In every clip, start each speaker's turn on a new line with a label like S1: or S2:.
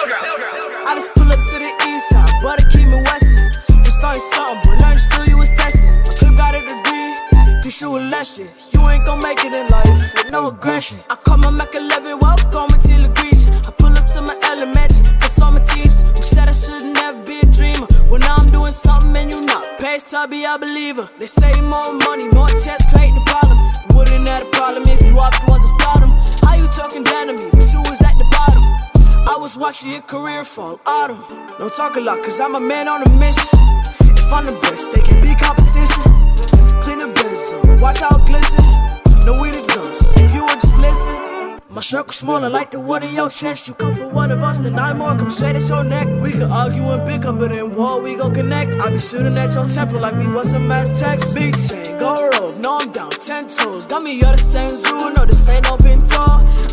S1: I just pull up to the east side, but it keep me westin'. For starting something, but learn still you was testing. My clip got a degree, cause you a lesson. You ain't gon' make it in life with no aggression. I call my Mac 11, welcome to the Greece. I pull up to my elementary, cause all my teachers who said I should never be a dreamer. Well now I'm doing something and you not. Pace Tubby, I believer. They say more money, more checks create the problem. You wouldn't have a problem if you off the ones that start them. How you talking down to me, but you was at the bottom. I was watching your career fall autumn. Don't talk a lot, cause I'm a man on a mission. If I'm the best, they can be competition. Clean the benzo, watch how it glisten. No we the ghosts, if you would just listen. My circle smaller like the wood in your chest. You come for one of us, then 9 more come straight at your neck. We could argue and bick up, but in war we gon' connect. I be shooting at your temple like we was some Aztecs. Big chain, go rope, no I'm down 10 toes. Got me you're the same zoo, no this ain't no pinto.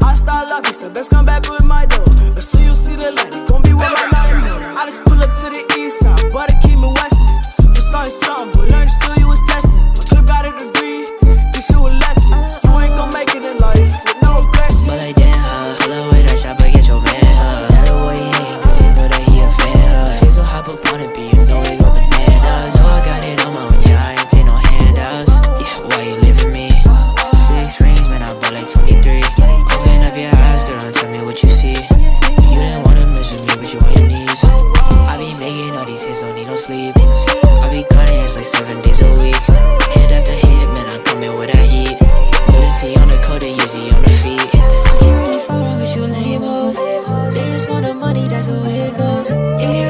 S1: I start lucky, the best come back with my dough. But see you see the light, it gon' be with my nightmare. I just pull up to the east side, but it keep me westin'. For starting something, but learn still you was testing. My clip got a degree, teach you a lesson. You ain't gon' make it in life with no aggression.
S2: But like damn, I love way that shot, but get your man, Tell the way he ain't, cause you know that he a fan, Shit so hop up on it, but you know we go bananas. Oh, I got it on my own, yeah, I ain't take no handouts. Yeah, why you leaving me? 6 rings, man, I bought like 23. Open up your eyes, girl, and tell me what you see. You didn't wanna mess with me, but you on your knees. I be making all these hits, don't need no sleep. I be cutting hits like 7 days a week. Hit after hit, man, I'm coming with that heat. Lucy on the coat, Yeezy on the feet. I can't really fuck with you lame-os. They just want the money, that's the way it goes. If you